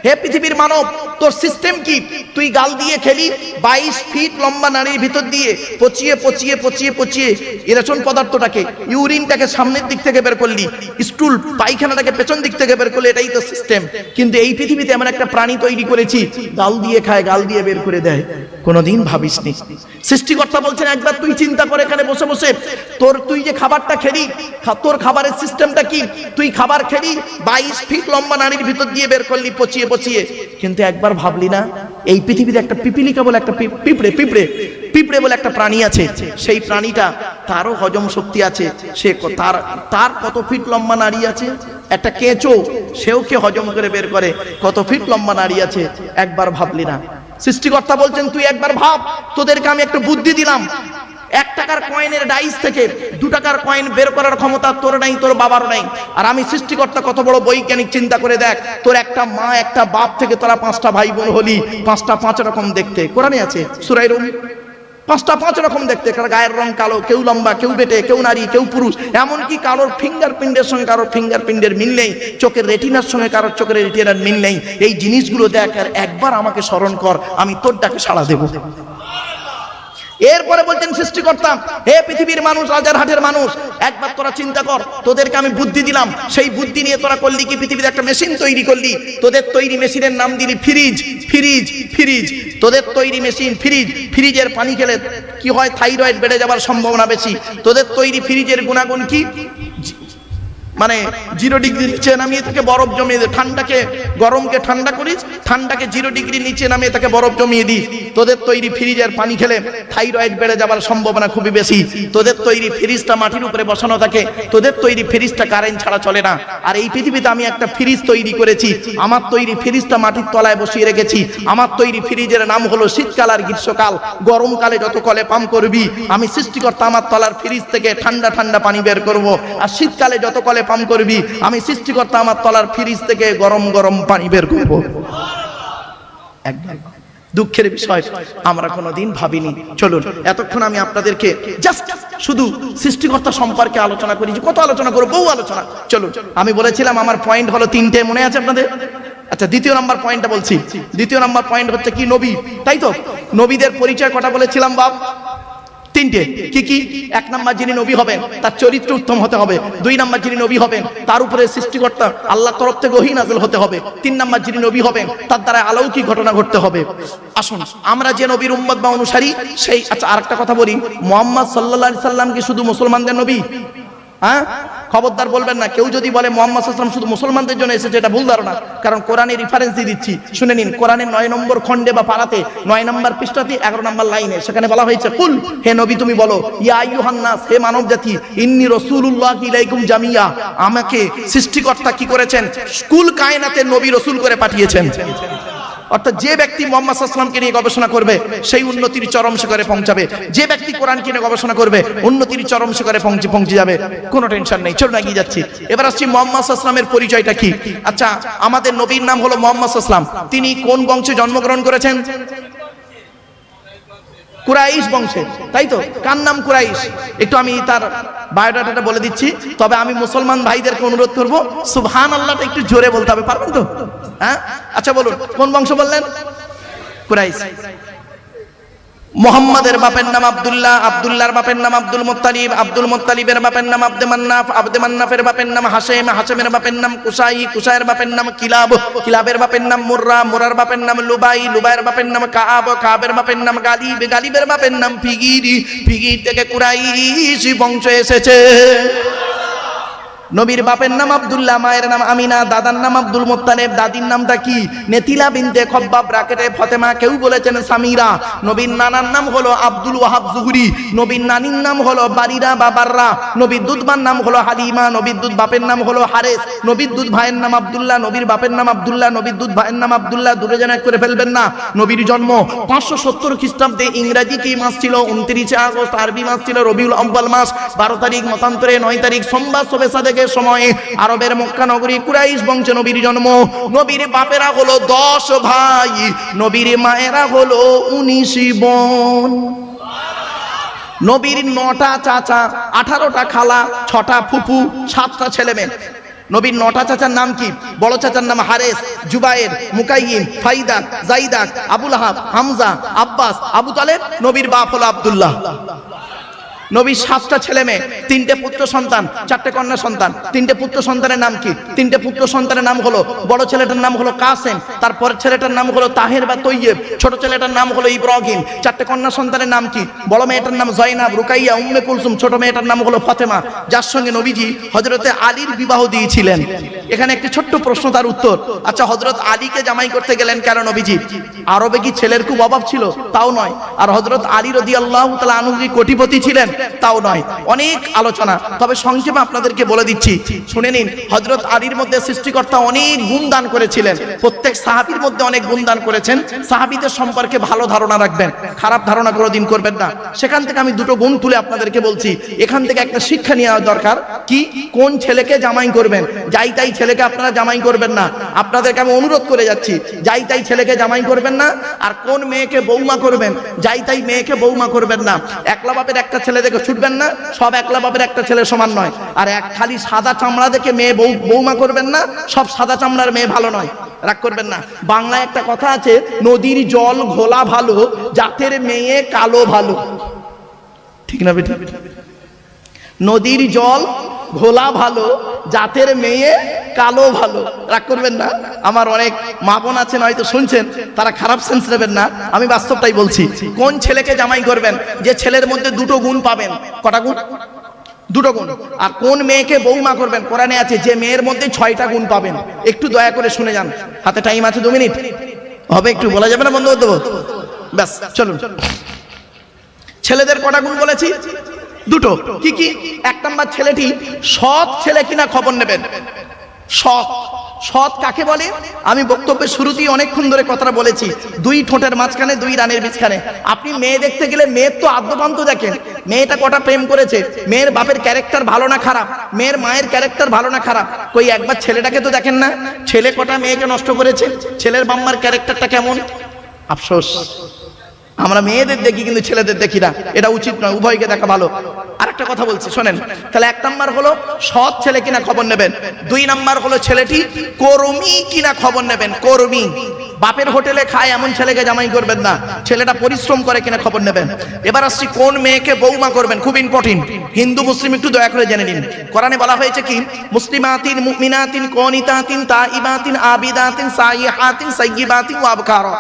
হে পৃথিবীর মানব তোর সিস্টেম কি? তুই গাল দিয়ে খেলি 22 ফিট লম্বা নারীর ভিতর দিয়ে পচিয়ে পচিয়ে পচিয়ে পচিয়ে ইরেশন পদার্থটাকে, ইউরিনটাকে সামনের দিক থেকে বের করলি, স্টুল পায়খানাটাকে পেছন দিক থেকে বের করলি, এটাই তো সিস্টেম। কিন্তু এই পৃথিবীতে এমন একটা প্রাণী তৈরি করেছি গাল দিয়ে খায়, গাল দিয়ে বের করে দেয়, কোনোদিন ভাবিসনি। সৃষ্টিকর্তা বলছেন একবার তুই চিন্তা করে এখানে বসে বসে, তুই যে খাবারটা খেলি তোর খাবারের সিস্টেমটা কি? তুই খাবার খেলি 22 ফিট লম্বা নারীর ভিতর দিয়ে বের করলি পচিয়ে পচিয়ে, কিন্তু একবার ভাবলি না এই পৃথিবীতে একটা পিপিলিকা বলে একটা পিঁপড়ে বলে একটা প্রাণী আছে, সেই প্রাণীটা তারও হজম শক্তি আছে, সে তার কত ফিট লম্বা নারী আছে। একটা কেঁচো সেও কে হজম করে বের করে, কত ফিট লম্বা নারী আছে, একবার ভাবলি না? সৃষ্টিকর্তা বলছেন তুই একবার ভাব, তোদেরকে আমি একটা বুদ্ধি দিলাম, 1 টাকার কয়েনের ডাইস থেকে 2 টাকার কয়েন বের করার ক্ষমতা তোর নাই, তোর বাবারও নাই। আর আমি সৃষ্টিকর্তা কত বড় বৈজ্ঞানিক, চিন্তা করে দেখ, তোর একটা মা একটা বাপ থেকে তোরা 5টা ভাই বোন হলি, 5টা 5 রকম দেখতে, কোরআনে আছে সূরা রুম, 5টা 5 রকম দেখতে, কারো গায়ের রং কালো, কেউ লম্বা, কেউ বেটে, কেউ নারী, কেউ পুরুষ, এমনকি কারোর ফিঙ্গারপ্রিন্টের সঙ্গে কারোর ফিঙ্গারপ্রিন্টের মিল নেই, চোখের রেটিনার সঙ্গে কারোর চোখের রেটিনার মিল নেই। এই জিনিসগুলো দেখ আর একবার আমাকে স্মরণ কর, আমি তোর ডাকে সাড়া দেব। এরপরে বলছেন সৃষ্টিকর্তা, হে পৃথিবীর মানুষ, রাজারহাটের মানুষ, একবার তোরা চিন্তা কর, তোদেরকে আমি বুদ্ধি দিলাম, সেই বুদ্ধি নিয়ে তোরা করলি কি? পৃথিবীতে একটা মেশিন তৈরি করলি, তোদের তৈরি মেশিনের নাম দিলি ফ্রিজ। ফ্রিজ ফ্রিজ তোদের তৈরি মেশিন ফ্রিজ। ফ্রিজের পানি খেলে কি হয়? থাইরয়েড বেড়ে যাওয়ার সম্ভাবনা বেশি। তোদের তৈরি ফ্রিজের গুণাগুণ কি? মানে 0 ডিগ্রি নিচে নামিয়ে তাকে বরফ জমিয়ে দে, ঠান্ডাকে গরমকে ঠান্ডা করিস, ঠান্ডাকে 0 ডিগ্রি নিচে নামিয়ে তাকে বরফ জমিয়ে দিস। তোদের তৈরি ফ্রিজের পানি খেলে থাইরয়েড বেড়ে যাওয়ার সম্ভাবনা খুবই বেশি। তোদের তৈরি ফ্রিজটা মাটির উপরে বসানো থাকে, তোদের তৈরি ফ্রিজটা কারেন্ট ছাড়া চলে না। আর এই পৃথিবীতে আমি একটা ফ্রিজ তৈরি করেছি, আমার তৈরি ফ্রিজটা মাটির তলায় বসিয়ে রেখেছি। আমার তৈরি ফ্রিজের নাম হলো শীতকাল আর গ্রীষ্মকাল। গরমকালে যত কলে পাম্প করবি, আমি সৃষ্টিকর্তা আমার তলার ফ্রিজ থেকে ঠান্ডা ঠান্ডা পানি বের করব। আর শীতকালে যত কলে পাম্প করবি, আমি সৃষ্টিকর্তা আমার তলার ফ্রিজ থেকে গরম গরম পানি বের করব। একদম দুঃখের বিষয়, আমরা কোনোদিন ভাবিনি। চলুন এতক্ষণ আমি আপনাদেরকে জাস্ট শুধু সৃষ্টিকর্তা সম্পর্কে আলোচনা করি, কত আলোচনা করব, বহু আলোচনা। চলুন, আমি বলেছিলাম আমার পয়েন্ট হলো 3টে, মনে আছে আপনাদের? আচ্ছা, দ্বিতীয় নাম্বার পয়েন্টটা বলছি। দ্বিতীয় নাম্বার পয়েন্ট হচ্ছে কি? নবী, তাই তো? নবীদের পরিচয় কটা বলেছিলাম বাপ? 3টে। কি কি? 1 নাম্বার যিনি নবী হবেন তার চরিত্র উত্তম হতে হবে। 2 নাম্বার যিনি নবী হবেন তার উপরে সৃষ্টিকর্তা আল্লাহর তরফ থেকে ওহী নাযিল হতে হবে। 3 নাম্বার যিনি নবী হবেন তার দ্বারা অলৌকিক ঘটনা ঘটতে হবে। আসুন আমরা যে নবীর উম্মত বা অনুসারী সেই। আচ্ছা, আরেকটা কথা বলি, মুহাম্মদ সাল্লাল্লাহু আলাইহি সাল্লাম কি শুধু মুসলমানদের নবী? হ্যাঁ, খবরদার বলবেন না। কেউ যদি বলে মুহাম্মদ সাল্লাল্লাহু আলাইহি ওয়াসাল্লাম শুধু মুসলমানদের জন্য এসেছে, এটা ভুল ধারণা। কারণ কোরআনের রেফারেন্স দিয়ে দিচ্ছি, শুনে নিন। কোরআনের 9 নম্বর খণ্ডে বা পারাতে 9 নম্বর পৃষ্ঠাতে 11 নম্বর লাইনে সেখানে বলা হয়েছে, কুল, হে নবী তুমি বলো, ইয়া আইয়ুহান নাস, হে মানব জাতি, ইন্নী রাসূলুল্লাহি ইলাইকুম জামিয়া, আমাকে সৃষ্টিকর্তা কি করেছেন? কুল কায়নাতের নবী রাসূল করে পাঠিয়েছেন। অর্থাৎ যে ব্যক্তি মুহাম্মদ সাল্লাল্লাহু আলাইহি ওয়াসাল্লামকে নিয়ে গবেষণা করবে সেই উন্নতির চরম শিখরে পৌঁছাবে। যে ব্যক্তি কোরআনকে নিয়ে গবেষণা করবে উন্নতির চরম শিখরে পৌঁছে যাবে। কোনো টেনশন নেই, চলুন এগিয়ে যাচ্ছি। এবার আসছি মুহাম্মদ সাল্লাল্লাহু আলাইহি ওয়াসাল্লামের পরিচয়টা কি। আচ্ছা, আমাদের নবীর নাম হলো মুহাম্মদ সাল্লাল্লাহু আলাইহি ওয়াসাল্লাম। তিনি কোন বংশে জন্মগ্রহণ করেছেন? কুরাইশ বংশে, তাই তো? কার নাম কুরাইশ? একটু আমি তার বায়োডাটাটা বলে দিচ্ছি, তবে আমি মুসলমান ভাইদেরকে অনুরোধ করব সুবহানাল্লাহটা একটু জোরে বলতে হবে, পারবেন তো? হ্যাঁ, আচ্ছা বলুন কোন বংশ বললেন? কুরাইশ। মুহাম্মাদের বাপের নাম আব্দুল্লাহ, আব্দুল্লাহর বাপের নাম আব্দুল মুত্তালিব, আব্দুল মুত্তালিবের বাপের নাম আব্দে মান্নাফ, আব্দে মান্নাফের বাপের নাম হাশেম, হাশেমের বাপের নাম কুসাই, কুসাইয়ের বাপের নাম কিলাব, কিলাবের বাপের নাম মুররা, মুরার বাপের নাম লুবাই, লুবাইয়ের বাপের নাম কাব, কাবের বাপের নাম গালিব, গালিবের বাপের নাম ফিগির, ফিগির থেকে কুরাইশ বংশ এসেছে। নবীর বাপের নাম আব্দুল্লাহ, মায়ের নাম আমিনা, দাদার নাম আব্দুল মুত্তালিব, দাদির নামটা কি? নেতিলা বিনতে খব্বাব, ব্রাকেটে ফাতেমা, কেউ বলেছেন সামিরা। নবীর নানার নাম হলো আব্দুল ওয়াহাব জুহরি, নবীর নানির নাম হলো বারিরা বা বাররা, নবীর দুধবার নাম হলো হালিমা, নবীর দুধ বাপের নাম হলো হারেস, নবীর দুধ ভাইয়ের নাম আব্দুল্লাহ, নবীর বাপের নাম আব্দুল্লাহ, নবীর দুধ ভাইয়ের নাম আব্দুল্লাহ। দূরে যেন করে ফেলবেন না। নবীর জন্ম 570 খ্রিস্টাব্দে, ইংরেজি কি মাস ছিল? 29 আগস্ট, আরবি মাস ছিল রবিউল আউয়াল মাস, 12 তারিখ, মতান্তরে 9 তারিখ, সোমবার শবে সাদেকের সময়ে আরবের মক্কা নগরী কুরাইশ বংশে নবীর জন্ম। নবীর বাপেরা হলো 10 ভাই, নবীর মায়েরা হলো 19 বোন। নবীর 9টা চাচা, 18টা খালা, 6টা ফুফু, 7টা ছেলে মেয়ে। নবীর 9টা চাচার নাম কি? বড় চাচার নাম হারেস, জুবায়ের, মুকাইয়িম, ফাইদা, জাইদা, আবু লাহাব, হামজা, আব্বাস, আবু তালেব। নবীর বাপ হলো আব্দুল্লাহ। নবীর 7টা ছেলে মেয়ে, 3টে পুত্র সন্তান, 4টে কন্যা সন্তান। 3টে পুত্র সন্তানের নাম কি? 3টে পুত্র সন্তানের নাম হলো, বড় ছেলেটার নাম হলো কাসেম, তারপরের ছেলেটার নাম হলো তাহের বা তৈয়ব, ছোট ছেলেটার নাম হলো ইব্রাহিম। 4টে কন্যা সন্তানের নাম কি? বড় মেয়েটার নাম জয়নাব, রুকাইয়া, উম্মে কুলসুম, ছোট মেয়েটার নাম হলো ফাতেমা, যার সঙ্গে নবীজি হযরতে আলীর বিবাহ দিয়েছিলেন। এখানে একটি ছোট্ট প্রশ্ন, তার উত্তর। আচ্ছা, হযরত আলীকে জামাই করতে গেলেন কেন নবীজি? আরবে কি ছেলের খুব অভাব ছিল? তাও নয়। আর হযরত আলী রাদিয়াল্লাহু তাআলা আনহু কি কোটিপতি ছিলেন? তাও নয়। অনেক আলোচনা, তবে সংক্ষেপে আপনাদেরকে বলে দিচ্ছি, শুনে নিন। হযরত আলীর মধ্যে সৃষ্টিকর্তা অনেক গুণ দান করেছিলেন, প্রত্যেক সাহাবীর মধ্যে অনেক গুণ দান করেছেন। সাহাবীদের সম্পর্কে ভালো ধারণা রাখবেন, খারাপ ধারণা কোনোদিন করবেন না। সেখান থেকে আমি দুটো গুণ তুলে আপনাদেরকে বলছি। এখান থেকে একটা শিক্ষা নেওয়া দরকার। কি? কোন ছেলেকে জামাই করবেন? যাই তাই ছেলেকে আপনারা জামাই করবেন না। আপনাদেরকে আমি অনুরোধ করে যাচ্ছি, যাই তাই ছেলেকে জামাই করবেন না। আর কোন মেয়েকে বৌমা করবেন? যাই তাই মেয়েকে বৌমা করবেন না। একলা বাপের একটা ছেলে দেখে ছুটবেন না, সব একলা বাপের একটা ছেলে সমান নয়। আর এক খালি সাদা চামড়া দেখে মেয়ে বৌমা করবেন না, সব সাদা চামড়ার মেয়ে ভালো নয়। রাগ করবেন না। বাংলায় একটা কথা আছে, নদীর জল ঘোলা ভালো, জাতের মেয়ে কালো ভালো। ঠিক না বেটা? নদীর জল ঘোলা ভালো, জাতের মেয়ে কালো ভালো। রাগ করবেন না। আমার অনেক মা বোন আছেন হয়তো শুনছেন, তারা খারাপ সেন্স নেবেন না, আমি বাস্তবটাই বলছি। কোন ছেলেকে জামাই করবেন? যে ছেলের মধ্যে দুটো গুণ পাবেন। কটা গুণ? দুটো গুণ। আর কোন মেয়েকে বৌমা করবেন? কোরআনে আছে যে মেয়ের মধ্যে 6টা গুণ পাবেন। একটু দয়া করে শুনে যান, হাতে টাইম আছে 2 মিনিট হবে, একটু বলা যাবে না বন্ধ করে দেবো? ব্যাস চলুন। ছেলেদের কটা গুণ বলেছি? দুটো। কি কি? 1 নাম্বার, ছেলেটি সৎ ছেলে কিনা খবর নেবেন। সৎ, সৎ কাকে বলে? আমি বক্তব্যের শুরুতেই অনেকক্ষণ ধরে কথাটা বলেছি, 2 ঠোঁটের মাঝখানে 2 রানের মাঝখানে। আপনি মেয়ে দেখতে গেলে মেয়ের তো আদ্যপান্ত দেখেন, মেয়েটা কটা প্রেম করেছে, মেয়ের বাপের ক্যারেক্টার ভালো না খারাপ, মেয়ের মায়ের ক্যারেক্টার ভালো না খারাপ। কই একবার ছেলেটাকে তো দেখেন না, ছেলে কটা মেয়েকে নষ্ট করেছে, ছেলের বাম্মার ক্যারেক্টারটা কেমন। আফসোস, আমরা মেয়েদের দেখি কিন্তু ছেলেদের দেখি না। এটা উচিত নয়, উভয়কে দেখা ভালো। আর একটা কথা বলছি শোনেন। তাহলে 1 নাম্বার হলো সৎ ছেলে কিনা খবর নেবেন। 2 নাম্বার হলো ছেলেটি কর্মী কিনা খবর নেবেন। কর্মী, বাপের হোটেলে খায় এমন ছেলেকে জামাই করবেন না, ছেলেটা পরিশ্রম করে কিনা খবর নেবেন। এবার আসছি কোন মেয়েকে বৌমা করবেন, খুব ইম্পর্টেন্ট। হিন্দু মুসলিম একটু দয়া করে জেনে নিন। কোরআনে বলা হয়েছে কি? মুসলিমাতিন, মুমিনাতিন, কনিতাতিন, তাইবাতিন, আবিদাতিন, সাইহাতিন, সাইয়্যিবাতিন ওয়া আবকারা।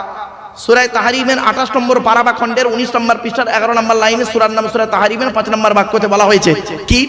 সূরা তাহরিমের 28 নম্বর পারা বা খণ্ডের 19 নম্বর পৃষ্ঠার 11 নম্বর লাইনে সূরার নাম সূরা তাহরিমের 5 নম্বর বাক্যতে বলা হয়েছে কি,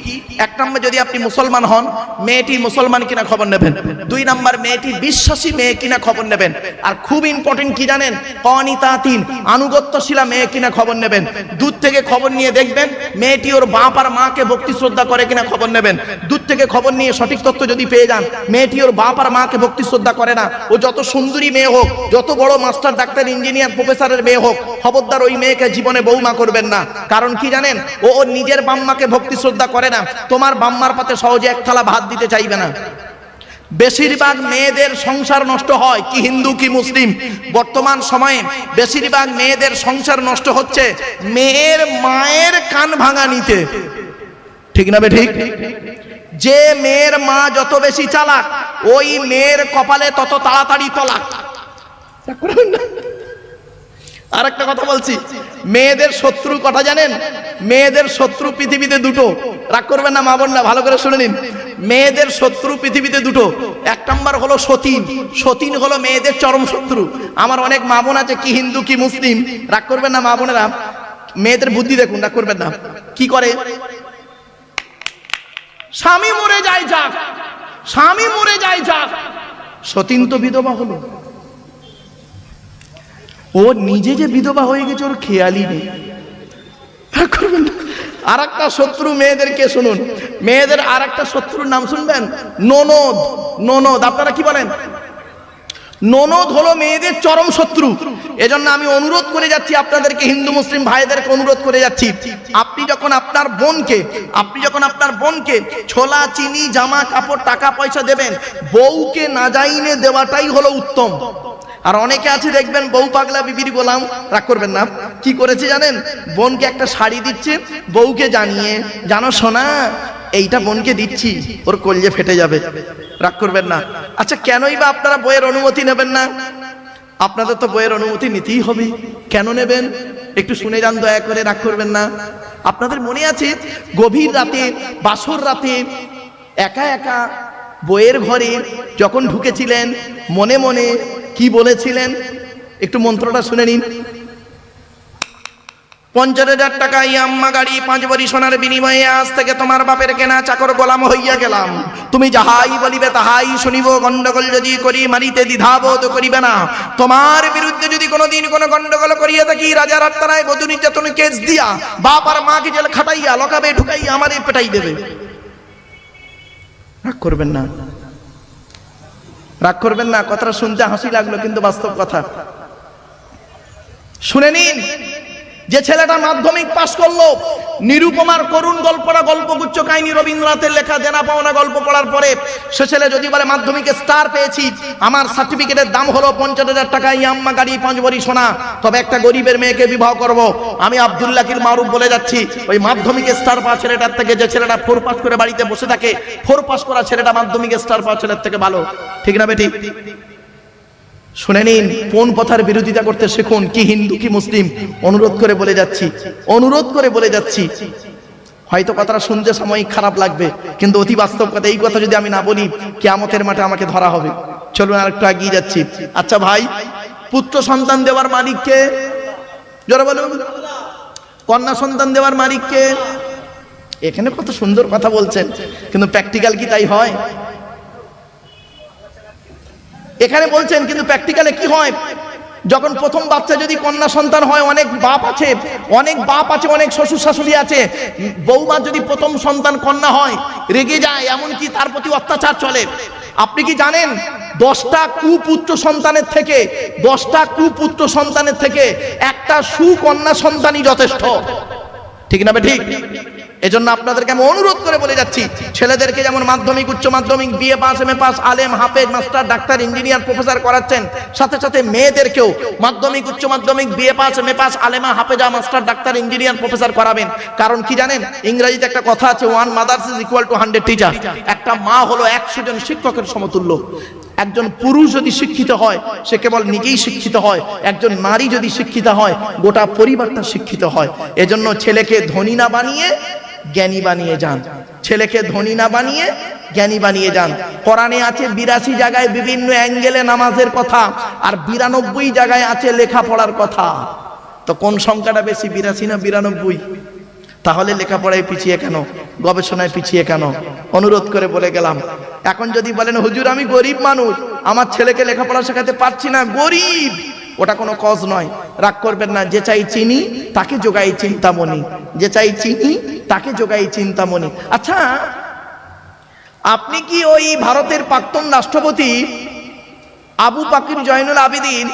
1 নম্বর যদি আপনি মুসলমান হন মেয়েটি মুসলমান কিনা খবর নেবেন, 2 নম্বর মেয়েটি বিশ্বাসী মেয়ে কিনা খবর নেবেন, আর খুব ইম্পর্টেন্ট কি জানেন, কানিতাতিন আনুগত্যশীলা মেয়ে কিনা খবর নেবেন। দূর থেকে খবর নিয়ে দেখবেন মেয়েটি ওর বাপ আর মাকে ভক্তি শ্রদ্ধা করে কিনা খবর নেবেন। দূর থেকে খবর নিয়ে সঠিক তথ্য যদি পেয়ে যান মেয়েটি ওর বাপ আর মাকে ভক্তি শ্রদ্ধা করে না, ও যত সুন্দরী মেয়ে হোক, যত বড় মাস্টার ডাক্তার ইঞ্জিনিয়ার প্রফেসরের মেয়ে হোক, খবরদার ওই মেয়েকে জীবনে বৌমা করবেন না। কারণ কি জানেন, ও ওর নিজের বাম্মাকে ভক্তি শ্রদ্ধা করে না, তোমার বাম্মার পাতে সহজে এক থালা ভাত দিতে চাইবে না। বেশিরভাগ মেয়েদের সংসার নষ্ট হয়, কি হিন্দু কি মুসলিম, বর্তমান সময়ে বেশিরভাগ মেয়েদের সংসার নষ্ট হচ্ছে মেয়ের মায়ের কান ভাঙা নিতে। ঠিক না বে ঠিক? যে মেয়ের মা যত বেশি চালাক ওই মেয়ের কপালে তত তাড়াতাড়ি তলাক। আর একটা কথা বলছি, মেয়েদের শত্রু কথা জানেন, মেয়েদের শত্রু পৃথিবীতে দুটো, রাগ করবেন না মা বোনরা, ভালো করে শুনে নিন। মেয়েদের শত্রু পৃথিবীতে দুটো, 1 নম্বর হলো সতীন, সতীন হলো মেয়েদের চরম শত্রু। আমার অনেক মা বোন আছে, কি হিন্দু কি মুসলিম, রাগ করবেন না মা বোনেরা, মেয়েদের বুদ্ধি দেখুন, রাগ করবেন না, কি করে, স্বামী মরে যায় যাক, স্বামী মরে যায় যাক, সতীন তো বিধবা হলো, ও নিজে যে বিধবা হয়ে গেছে ওর খেয়ালই নেই। আর একটা শত্রু মেয়েদেরকে শুনুন, মেয়েদের আর একটা শত্রুর নাম শুনবেন, ননদ। ননদ আপনারা কি বলেন? ননদ হলো মেয়েদের চরম শত্রু। এজন্য আমি অনুরোধ করে যাচ্ছি আপনাদেরকে, হিন্দু মুসলিম ভাইদেরকে অনুরোধ করে যাচ্ছি, আপনি যখন আপনার বোনকে ছোলা চিনি জামা কাপড় টাকা পয়সা দেবেন, বউকে না যাইনে দেওয়াটাই হলো উত্তম। আর অনেকে আছে দেখবেন বউ পাগলা বিবির গোলাম, রাগ করবেন না, কি করেছে জানেন, বোনকে একটা শাড়ি দিচ্ছে, বউকে জানিয়ে, জানো সোনা এইটা বোনকে দিচ্ছি, ওর কলজে ফেটে যাবে, রাগ করবেন না। আচ্ছা কেনই বা আপনারা বইয়ের অনুমতি নেবেন না? আপনাদের তো বইয়ের অনুমতি নিতেই হবে, কেন নেবেন একটু শুনে যান দয়া করে, রাগ করবেন না। আপনাদের মনে আছে গভীর রাতে, বাসর রাতে একা একা বইয়ের ঘরে যখন ঢুকেছিলেন, মনে মনে কি বলেছিলেন একটু মন্ত্রটা শুনে নিন। 50,000 টাকা ইয়াম্মা গাড়ি 5 ভরি সোনার বিনিময়ে আজ থেকে তোমার বাপের কেনা চাকর গোলাম হইয়া গেলাম, তুমি যাহাই বলিবে তাহাই শুনিব, গন্ডগোল যদি করি মারিতে দ্বিধাবোধ করিবে না, তোমার বিরুদ্ধে যদি কোনোদিন কোনো গন্ডগোল করিয়া থাকি রাজার আত্মারায় বধূ নির্যাতন কেস দিয়া বাপ আর মাকে জেল খাটাইয়া লকাবে ঢুকাইয়া আমারে পেটাই দেবে। রাগ করবেন না, রাগ করবেন না, কথাটা শুনতে হাসি লাগলো কিন্তু বাস্তব কথা। শুনে নিন, যে ছেলেটা মাধ্যমিক পাশ করলো, নিরুপমার করুণ গল্পটা গল্পগুচ্ছ কাহিনী রবীন্দ্রনাথের লেখা দেনা পাওনা গল্প পড়ার পরে সে ছেলে যদি বলে মাধ্যমিকে স্টার পেয়েছি, আমার সার্টিফিকেটের দাম হলো 50,000 টাকা, ইয়াম্মা গাড়ি 5 ভরি সোনা, তবে একটা গরিবের মেয়েকে বিবাহ করব, আমি আব্দুল্লাহিল মারুফ বলে যাচ্ছি, ওই মাধ্যমিকে স্টার পাওয়া ছেলেটার থেকে যে ছেলেটা 4 পাস করে বাড়িতে বসে থাকে, 4 পাস করা ছেলেটা মাধ্যমিকে স্টার পাওয়া ছেলের থেকে ভালো। ঠিক না বেটি? শুনে নিন, কোন পথার বিরোধিতা করতে শিখুন, কি হিন্দু কি মুসলিম, অনুরোধ করে বলে যাচ্ছি, অনুরোধ করে বলে যাচ্ছি। হয়তো কথাটা শুনতে সাময়িক খারাপ লাগবে, কিন্তু অতি বাস্তব কথা, এই কথা যদি আমি না বলি কিয়ামতের মাঠে আমাকে ধরা হবে। চলুন আর একটু এগিয়ে যাচ্ছি। আচ্ছা ভাই, পুত্র সন্তান দেওয়ার মালিক কে? জোরে বলুন। কন্যা সন্তান দেওয়ার মালিক কে? এখানে কত সুন্দর কথা বলছেন, কিন্তু প্র্যাকটিক্যাল কি তাই হয়? এখানে বলছেন কিন্তু প্র্যাকটিক্যালে কি হয়? যখন প্রথম বাচ্চা যদি কন্যা সন্তান হয়, অনেক বাপ আছে, অনেক শ্বশুর শাশুড়ি আছে, বৌমা যদি প্রথম সন্তান কন্যা হয় রেগে যায়, এমনকি তার প্রতি অত্যাচার চলে। আপনি কি জানেন 10টা কুপুত্র সন্তানের থেকে একটা সুকন্যা সন্তানই যথেষ্ট। ঠিক না ঠিক? এজন্য আপনাদেরকে আমি অনুরোধ করে বলে যাচ্ছি, ছেলেদেরকে যেমন মাধ্যমিক উচ্চ মাধ্যমিক বিএ পাস এমএ পাস আলেম হাফেজ মাস্টার ডাক্তার ইঞ্জিনিয়ার প্রফেসর করাচ্ছেন, সাথে সাথে মেয়েদেরকেও মাধ্যমিক উচ্চ মাধ্যমিক BA pass MA pass আলেমা হাফেজা master doctor engineer professor করাবেন। কারণ কি জানেন, ইংরেজিতে একটা কথা আছে, 1 mother is equal to 100 teacher. একটা মা হলো 100 জন শিক্ষকের সমতুল্য। একজন পুরুষ যদি শিক্ষিত হয় সে কেবল নিজেই শিক্ষিত হয়, একজন নারী যদি শিক্ষিত হয় গোটা পরিবারটা শিক্ষিত হয়। এজন্য ছেলেকে ধনী না বানিয়ে জ্ঞানী বানিয়ে যান, ছেলেকে ধনী না বানিয়ে জ্ঞানী বানিয়ে যান। কোরআনে আছে 82 জায়গায় বিভিন্ন অ্যাঙ্গেলে নামাজের কথা, আর 92 জায়গায় আছে লেখাপড়ার কথা। তো কোন সংখ্যাটা বেশি, 82 না 92? তাহলে লেখাপড়ায় পিছিয়ে কেন, গবেষণায় পিছিয়ে কেন? অনুরোধ করে বলে গেলাম। এখন যদি বলেন হুজুর আমি গরিব মানুষ, আমার ছেলেকে লেখাপড়া শেখাতে পারছি না, গরিব, ওটা কোনো কজ নয়, রাগ করবেন না। যে চাই চিনি তাকে যোগাই চিন্তামণি, যে চাই চিনি তাকে যোগাই চিন্তামণি। আচ্ছা, আপনি কি ওই ভারতের প্রাক্তন রাষ্ট্রপতি আবু বকর জয়নুল আবেদিন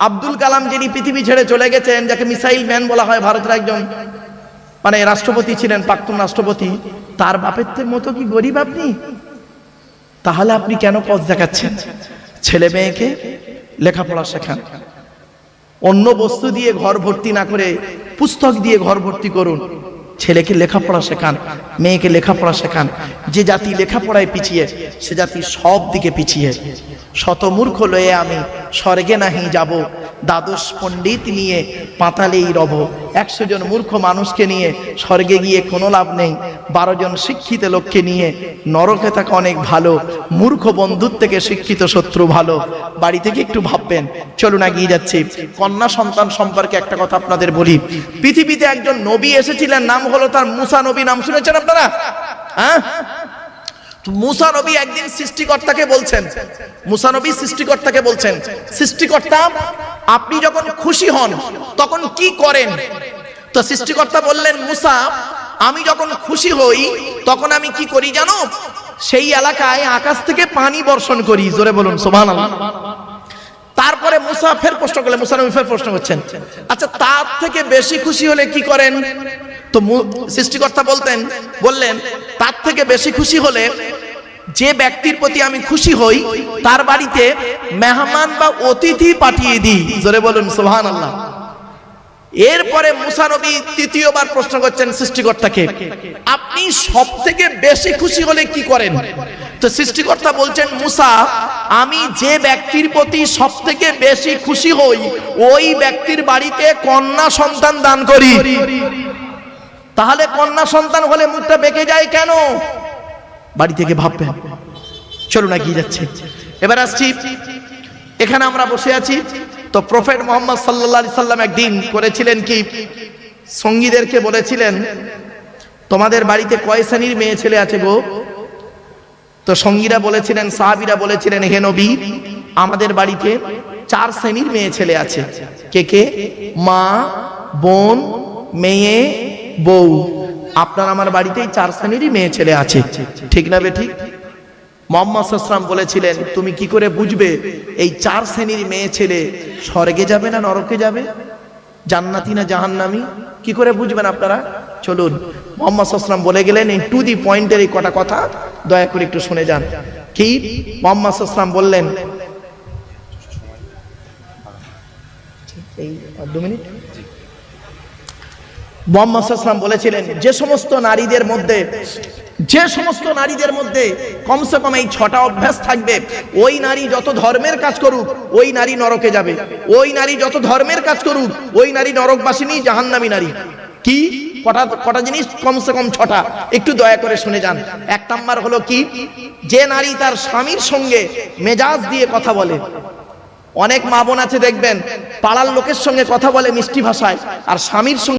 আব্দুল কালাম, যিনি পৃথিবী ছেড়ে চলে গেছেন, যাকে মিসাইল ম্যান বলা হয়, ভারতের একজন মানে রাষ্ট্রপতি ছিলেন, প্রাক্তন রাষ্ট্রপতি, তার বাপের মতো কি গরিব আপনি? তাহলে আপনি কেন পথ দেখাচ্ছেন? ছেলে মেয়েকে লেখাপড়া শেখান, অন্য বস্তু দিয়ে ঘর ভর্তি না করে পুস্তক দিয়ে ঘর ভর্তি করুন। ছেলেকে লেখাপড়া শেখান, মেয়েকে লেখাপড়া শেখান। যে জাতি লেখাপড়ায় পিছিয়ে, সে জাতি সব দিকে পিছিয়ে। শত মূর্খ লয়ে আমি স্বর্গে নাহি যাব, দ্বাদশ পণ্ডিত নিয়ে পাতালেই রব। 100 জন মূর্খ মানুষকে নিয়ে স্বর্গে গিয়ে কোনো লাভ নেই, 12 জন শিক্ষিত লোককে নিয়ে নরকে থাকা অনেক ভালো। মূর্খ বন্ধুর থেকে শিক্ষিত শত্রু ভালো। বাড়ি থেকে একটু ভাববেন। চলুন এগিয়ে যাচ্ছি। কন্যা সন্তান সম্পর্কে একটা কথা আপনাদের বলি। পৃথিবীতে একজন নবী এসেছিলেন, নাম হলো তার মুসা নবী। নাম শুনেছেন আপনারা? হ্যাঁ, মুসা নবী একদিন সৃষ্টিকর্তাকে বলছেন, মুসা নবী সৃষ্টিকর্তাকে বলছেন, সৃষ্টিকর্তা আপনি যখন খুশি হন তখন কি করেন? তো সৃষ্টিকর্তা বললেন, মুসা আমি যখন খুশি হই তখন আমি কি করি জানো? সেই এলাকায় আকাশ থেকে পানি বর্ষণ করি। জোরে বলুন সুবহানাল্লাহ। তারপরে মুসা ফের প্রশ্ন করলেন, মুসা নবী ফের প্রশ্ন করছেন, আচ্ছা তার থেকে বেশি খুশি হলে কি করেন? তো সৃষ্টিকর্তা বললেন, তার থেকে বেশি খুশি হলে যে ব্যক্তির প্রতি আমি খুশি হই তার বাড়িতে মেহমান বা অতিথি পাঠিয়ে দিই। জোরে বলুন সুবহানাল্লাহ। এরপরে মুসা নবী তৃতীয়বার প্রশ্ন করছেন সৃষ্টিকর্তাকে, আপনি সব থেকে বেশি খুশি হলে কি করেন? তো সৃষ্টিকর্তা বলছেন, মুসা আমি যে ব্যক্তির প্রতি সব থেকে বেশি খুশি হই ওই ব্যক্তির বাড়িতে কন্যা সন্তান দান করি। তাহলে কন্যা সন্তান হলে মুখটা বেঁকে যায় কেন? বাড়ি থেকে ভাববেন। চলুন এগিয়ে যাচ্ছি। এবার আসছি, এখানে আমরা বসে আছি তো প্রফেট মুহাম্মদ সাল্লাল্লাহু আলাইহি সাল্লাম একদিন করেছিলেন কি, সঙ্গীদেরকে বলেছিলেন তোমাদের বাড়িতে কয় শ্রেণীর মেয়ে ছেলে আছে গো? তো সঙ্গীরা বলেছিলেন, সাহাবীরা বলেছিলেন, হে নবী আমাদের বাড়িতে 4 শ্রেণীর মেয়ে ছেলে আছে। কে কে? মা, বোন, মেয়ে, বউ। আপনার আমার বাড়িতেই 4 শ্রেণীরই মেয়ে ছেলে আছে, ঠিক না বেঠিক? মুহাম্মদ সাল্লাল্লাহু আলাইহি ওয়াসাল্লাম বলেছিলেন, তুমি কি করে বুঝবে এই 4 শ্রেণীর মেয়ে ছেলে স্বর্গে যাবে না নরকে যাবে, জান্নাতি না জাহান্নামী? কি করে বুঝবেন আপনারা? চলুন, মুহাম্মদ সাল্লাল্লাহু আলাইহি ওয়াসাল্লাম বলে গেলেন এই টু দি পয়েন্টের এই কটা কথা দয়া করে একটু শুনে যান। কি মুহাম্মদ সাল্লাল্লাহু আলাইহি ওয়াসাল্লাম বললেন? এই 2 মিনিট। মুহাম্মদ সাল্লাল্লাহু আলাইহি ওয়াসাল্লাম বলেছিলেন, যে সমস্ত নারীদের মধ্যে কমসে কম এই 6টা অভ্যাস থাকবে, ওই নারী যত ধর্মের কাজ করুক ওই নারী নরকে যাবে। ওই নারী যত ধর্মের কাজ করুক ওই নারী নরকবাসিনী, জাহান্নামী নারী। কি কটা জিনিস? কমসে কম 6টা। একটু দয়া করে শুনে যান। 1 নাম্বার হলো কি, যে নারী তার স্বামীর সঙ্গে মেজাজ দিয়ে কথা বলে। অনেক মা বোন আছে দেখবেন পাড়ার লোকের সঙ্গে কথা বলে মিষ্টি ভাষায়, আর স্বামীর সঙ্গে